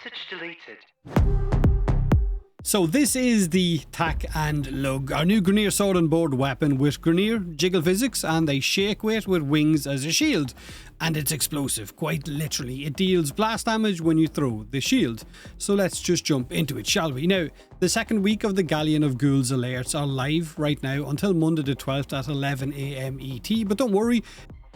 Message deleted. So this is the Tak Lug, our new Grineer sword and board weapon with Grineer, jiggle physics and a shake weight with wings as a shield. And it's explosive, quite literally. It deals blast damage when you throw the shield. So let's just jump into it, shall we? Now, the second week of the Galleon of Ghouls alerts are live right now until Monday the 12th at 11 AM ET, but don't worry.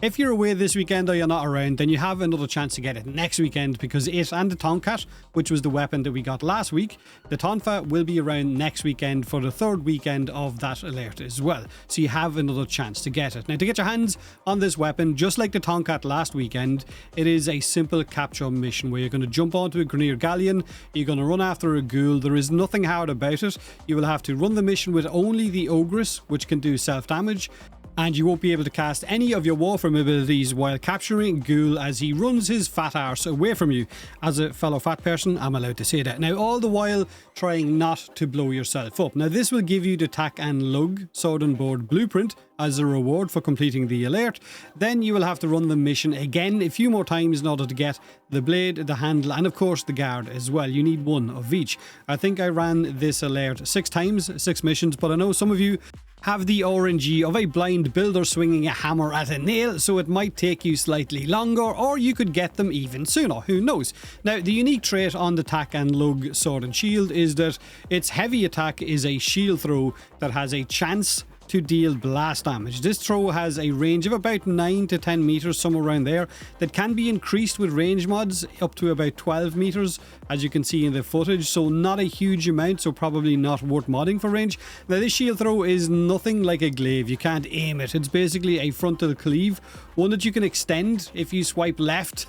If you're away this weekend or you're not around, then you have another chance to get it next weekend, because it and the Tonkat, which was the weapon that we got last week, the Tonfa will be around next weekend for the third weekend of that alert as well. So you have another chance to get it. Now, to get your hands on this weapon, just like the Tonkat last weekend, it is a simple capture mission where you're going to jump onto a Grineer Galleon, you're going to run after a ghoul. There is nothing hard about it. You will have to run the mission with only the Ogress, which can do self-damage. And you won't be able to cast any of your Warframe abilities while capturing Ghoul as he runs his fat arse away from you. As a fellow fat person, I'm allowed to say that. Now, all the while trying not to blow yourself up. Now, this will give you the Tak Lug sword and board blueprint as a reward for completing the alert. Then you will have to run the mission again a few more times in order to get the blade, the handle, and of course the guard as well. You need one of each. I think I ran this alert 6 times, 6 missions, but I know some of you have the RNG of a blind builder swinging a hammer at a nail, so it might take you slightly longer, or you could get them even sooner, who knows. Now, the unique trait on the Tak Lug sword and shield is that its heavy attack is a shield throw that has a chance to deal blast damage. This throw has a range of about 9 to 10 meters, somewhere around there, that can be increased with range mods up to about 12 meters, as you can see in the footage, so not a huge amount, so probably not worth modding for range. Now, this shield throw is nothing like a glaive. You can't aim it. It's basically a frontal cleave, one that you can extend if you swipe left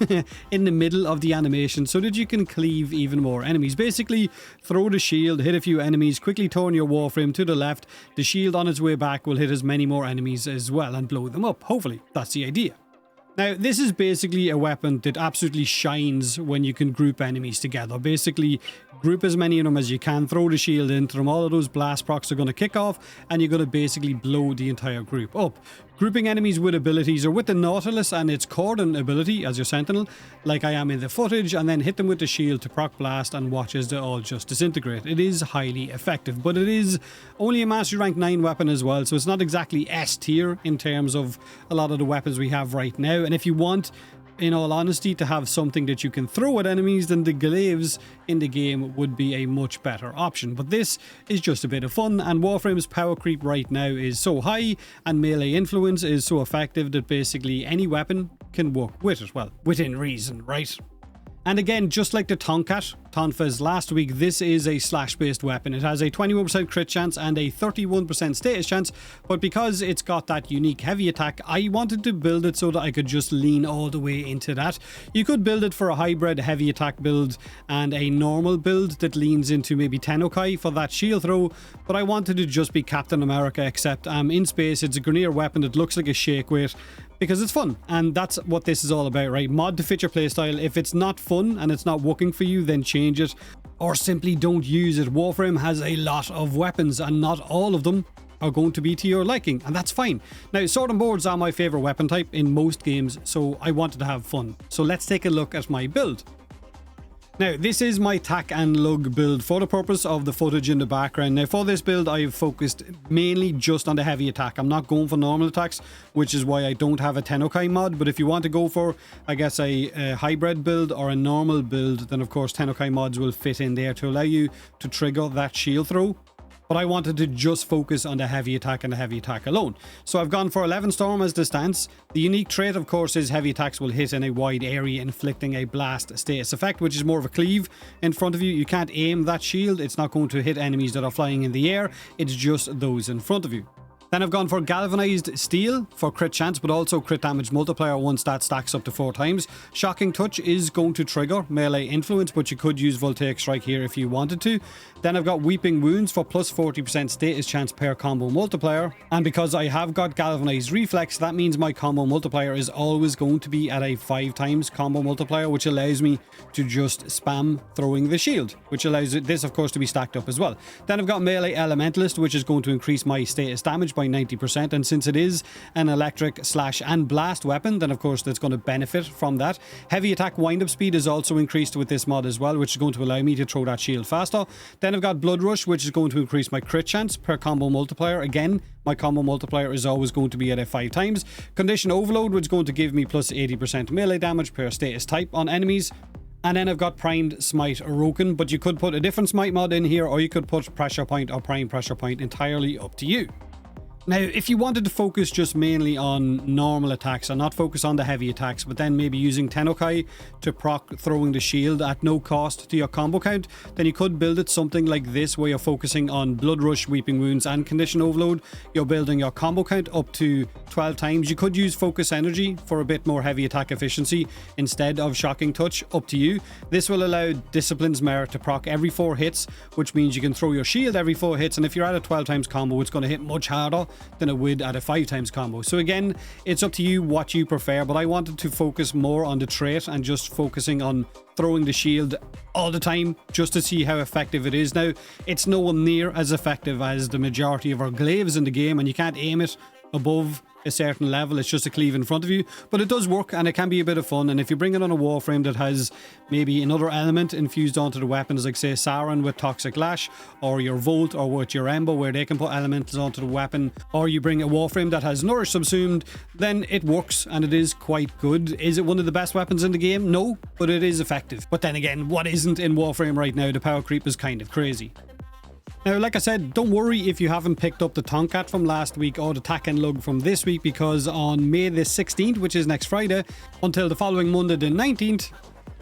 in the middle of the animation so that you can cleave even more enemies. Basically, throw the shield, hit a few enemies, quickly turn your Warframe to the left, the shield on its way back will hit as many more enemies as well and blow them up. Hopefully, that's the idea. Now, this is basically a weapon that absolutely shines when you can group enemies together. Basically, group as many of them as you can, throw the shield into them, all of those blast procs are going to kick off, and you're going to basically blow the entire group up. Grouping enemies with abilities, or with the Nautilus and its Cordon ability as your Sentinel, like I am in the footage, and then hit them with the shield to proc blast and watch as they all just disintegrate. It is highly effective, but it is only a Mastery Rank 9 weapon as well, so it's not exactly S tier in terms of a lot of the weapons we have right now. And if you want, in all honesty, to have something that you can throw at enemies, then the glaives in the game would be a much better option. But this is just a bit of fun, and Warframe's power creep right now is so high and melee influence is so effective that basically any weapon can work with it. Well, within reason, right? And again, just like the Tonfa's last week, this is a slash-based weapon. It has a 21% crit chance and a 31% status chance, but because it's got that unique heavy attack, I wanted to build it so that I could just lean all the way into that. You could build it for a hybrid heavy attack build and a normal build that leans into maybe Tennokai for that shield throw, but I wanted to just be Captain America, except I'm in space. It's a Grineer weapon that looks like a shake weight, because it's fun, and that's what this is all about, right? Mod to fit your playstyle. If it's not fun and it's not working for you, then change it, or simply don't use it. Warframe has a lot of weapons, and not all of them are going to be to your liking, and that's fine. Now, sword and boards are my favorite weapon type in most games, so I wanted to have fun. So let's take a look at my build. Now, this is my Tak Lug build for the purpose of the footage in the background. Now, for this build, I've focused mainly just on the heavy attack. I'm not going for normal attacks, which is why I don't have a Tennokai mod. But if you want to go for, I guess, a hybrid build or a normal build, then of course Tennokai mods will fit in there to allow you to trigger that shield throw. But I wanted to just focus on the heavy attack and the heavy attack alone. So I've gone for 11 Storm as the stance. The unique trait, of course, is heavy attacks will hit in a wide area, inflicting a blast status effect, which is more of a cleave in front of you. You can't aim that shield. It's not going to hit enemies that are flying in the air. It's just those in front of you. Then I've gone for Galvanized Steel for crit chance, but also crit damage multiplier once that stacks up to 4 times. Shocking Touch is going to trigger melee influence, but you could use Voltaic Strike here if you wanted to. Then I've got Weeping Wounds for plus 40% status chance per combo multiplier. And because I have got Galvanized Reflex, that means my combo multiplier is always going to be at a 5 times combo multiplier, which allows me to just spam throwing the shield, which allows this, of course, to be stacked up as well. Then I've got Melee Elementalist, which is going to increase my status damage by by 90%, and since it is an electric slash and blast weapon, then of course that's going to benefit from that. Heavy attack wind-up speed is also increased with this mod as well, which is going to allow me to throw that shield faster. Then I've got Blood Rush, which is going to increase my crit chance per combo multiplier. Again, my combo multiplier is always going to be at 5 times. Condition Overload, which is going to give me plus 80% melee damage per status type on enemies. And then I've got Primed Smite Oroken, but you could put a different Smite mod in here, or you could put Pressure Point or Prime Pressure Point, entirely up to you. Now, if you wanted to focus just mainly on normal attacks and not focus on the heavy attacks, but then maybe using Tennokai to proc throwing the shield at no cost to your combo count, then you could build it something like this, where you're focusing on Blood Rush, Weeping Wounds and Condition Overload. You're building your combo count up to 12 times. You could use Focus Energy for a bit more heavy attack efficiency instead of Shocking Touch, up to you. This will allow Discipline's Merit to proc every 4 hits, which means you can throw your shield every 4 hits, and if you're at a 12 times combo, it's going to hit much harder than it would at a 5 times combo. So again, it's up to you what you prefer, but I wanted to focus more on the trait and just focusing on throwing the shield all the time just to see how effective it is. Now, it's nowhere near as effective as the majority of our glaives in the game, and you can't aim it above a certain level. It's just a cleave in front of you, but it does work and it can be a bit of fun. And if you bring it on a Warframe that has maybe another element infused onto the weapons, like say Siren with Toxic Lash, or your Volt, or with your Ember where they can put elementals onto the weapon, or you bring a Warframe that has Nourish Subsumed, then it works and it is quite good. Is it one of the best weapons in the game? No, but it is effective. But then again, what isn't in Warframe right now? The power creep is kind of crazy. Now, like I said, don't worry if you haven't picked up the Tonkat from last week or the Tak Lug from this week, because on May the 16th, which is next Friday, until the following Monday the 19th,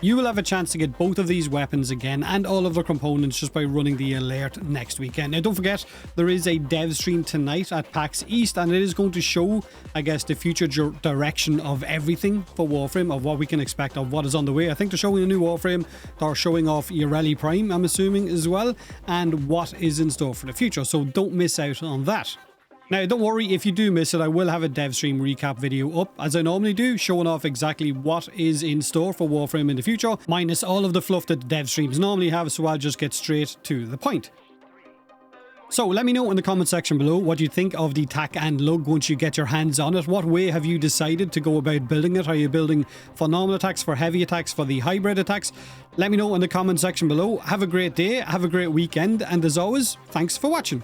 you will have a chance to get both of these weapons again and all of their components just by running the alert next weekend. Now, don't forget, there is a dev stream tonight at PAX East, and it is going to show, I guess, the future direction of everything for Warframe, of what we can expect, of what is on the way. I think they're showing a new Warframe, they're showing off Irelie Prime, I'm assuming, as well, and what is in store for the future, so don't miss out on that. Now, don't worry if you do miss it, I will have a dev stream recap video up, as I normally do, showing off exactly what is in store for Warframe in the future, minus all of the fluff that the dev streams normally have, so I'll just get straight to the point. So let me know in the comment section below what you think of the Tak Lug once you get your hands on it. What way have you decided to go about building it? Are you building for normal attacks, for heavy attacks, for the hybrid attacks? Let me know in the comment section below. Have a great day, have a great weekend, and as always, thanks for watching.